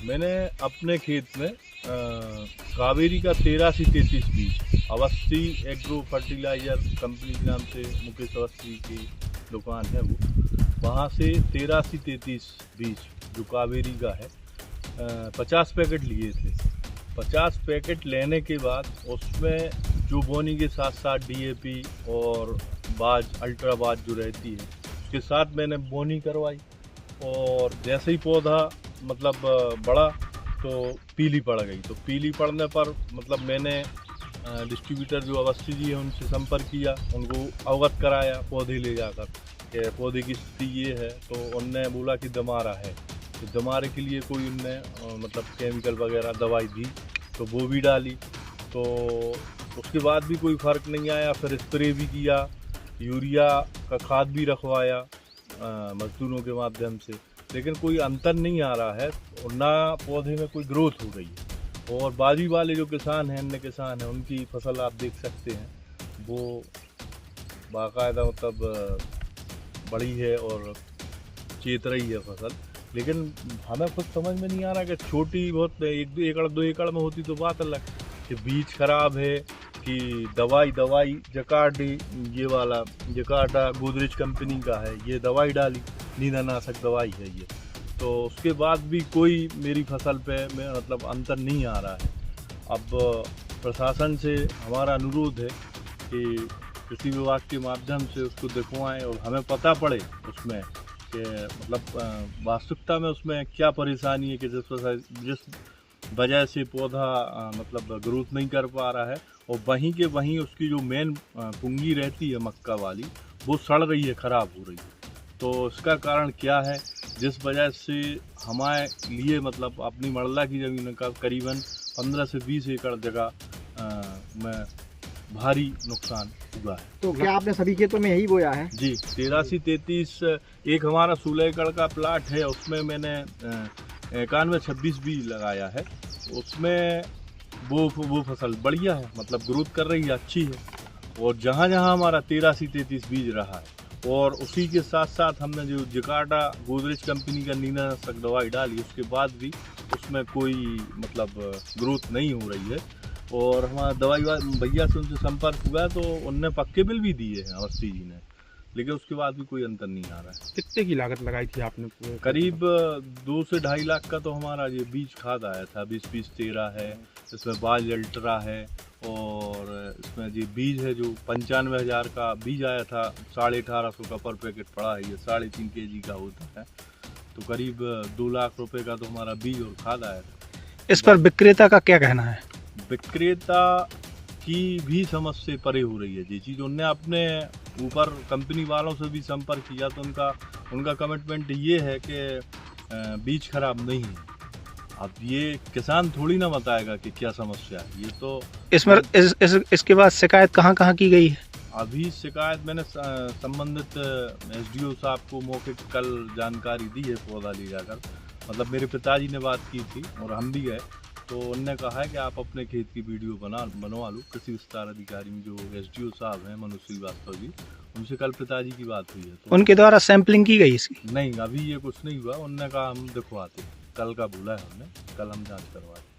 मैंने अपने खेत में कावेरी का 8333 बीज, अवस्थी एग्रो फर्टिलाइजर कंपनी के नाम से मुकेश अवस्थी की दुकान है वहाँ से 8333 बीज जो कावेरी का है 50 पैकेट लिए थे। 50 पैकेट लेने के बाद उसमें जो बोनी के साथ साथ डीएपी और बाज अल्ट्रा बाज जो रहती है उसके साथ मैंने बोनी करवाई, और जैसे ही पौधा मतलब बढ़ा तो पीली पड़ गई। तो पीली पड़ने पर मतलब मैंने डिस्ट्रीब्यूटर जो अवस्थी जी है उनसे संपर्क किया, उनको अवगत कराया पौधे ले जाकर कि पौधे की स्थिति ये है। तो उनने बोला कि दमारा है, तो दमारे के लिए कोई उनने मतलब केमिकल वगैरह दवाई दी, तो वो भी डाली। तो उसके बाद भी कोई फ़र्क नहीं आया। फिर स्प्रे भी किया, यूरिया का खाद भी रखवाया मजदूरों के माध्यम से, लेकिन कोई अंतर नहीं आ रहा है और ना पौधे में कोई ग्रोथ हो रही है। और बाजू वाले जो किसान हैं, अन्य किसान हैं, उनकी फसल आप देख सकते हैं वो बाकायदा मतलब बड़ी है और चेत रही है फसल। लेकिन हमें खुद समझ में नहीं आ रहा कि छोटी बहुत 1-2 एकड़ 2 एकड़ में होती तो बात अलग, कि बीज खराब है कि दवाई जकार्ड ये वाला जकार्डा गोदरेज कंपनी का है, ये दवाई डाली, नींदनाशक दवाई है ये। तो उसके बाद भी कोई मेरी फसल पे मतलब अंतर नहीं आ रहा है। अब प्रशासन से हमारा अनुरोध है कि कृषि विभाग के माध्यम से उसको दिखवाएं और हमें पता पड़े उसमें कि मतलब वास्तविकता में उसमें क्या परेशानी है कि जिस वजह से पौधा मतलब ग्रोथ नहीं कर पा रहा है, और वहीं के वहीं उसकी जो मेन पुंगी रहती है मक्का वाली वो सड़ रही है, ख़राब हो रही है। तो इसका कारण क्या है, जिस वजह से हमारे लिए मतलब अपनी मरला की ज़मीन का करीबन 15 से 20 एकड़ जगह में भारी नुकसान हुआ है। तो क्या आपने सभी खेतों में यही बोया है? जी, 8333 एक हमारा 16 एकड़ का प्लाट है, उसमें मैंने 9126 बीज लगाया है। उसमें वो फसल बढ़िया है, मतलब ग्रोथ कर रही है, अच्छी है। और जहाँ जहाँ हमारा 8333 बीज रहा है, और उसी के साथ साथ हमने जो जकार्डा गोदरेज कंपनी का नींदनाशक दवाई डाली, उसके बाद भी उसमें कोई मतलब ग्रोथ नहीं हो रही है। और हमारा दवाई भैया से उनसे संपर्क हुआ तो उनने पक्के बिल भी दिए हैं अवस्थी जी ने, लेकिन उसके बाद भी कोई अंतर नहीं आ रहा है। कितने की लागत लगाई थी आपने? करीब 2 से 2.5 लाख का तो हमारा ये बीज खाद आया था। 20-20-13 है, इसमें बाज अल्ट्रा है, और इसमें ये बीज है जो 95,000 का बीज आया था, 1850 का पर पैकेट पड़ा है, ये 3.5 kg का होता है। तो करीब 2 लाख रुपए का तो हमारा बीज और खाद आया था। इस पर विक्रेता का क्या कहना है? विक्रेता की भी समझ से परे हो रही है ये चीज़। उनने अपने ऊपर कंपनी वालों से भी संपर्क किया तो उनका कमिटमेंट ये है कि बीज खराब नहीं है। अब ये किसान थोड़ी ना बताएगा कि क्या समस्या है, ये तो इसके बाद शिकायत कहाँ की गई है? अभी शिकायत मैंने संबंधित एसडीओ साहब को मौके कल जानकारी दी है पौधा ले जाकर। मतलब मेरे पिताजी ने बात की थी और हम भी गए, तो उनने कहा है कि आप अपने खेत की वीडियो बनवा लो। कृषि विस्तार अधिकारी में जो एसडीओ साहब हैं मनोज श्रीवास्तव जी, उनसे कल पिताजी की बात हुई है। तो उनके द्वारा सैंपलिंग की गई इसकी? नहीं, अभी ये कुछ नहीं हुआ। उनने कहा हम दिखवाते, कल का बोला है हमने, कल हम जांच करवाते।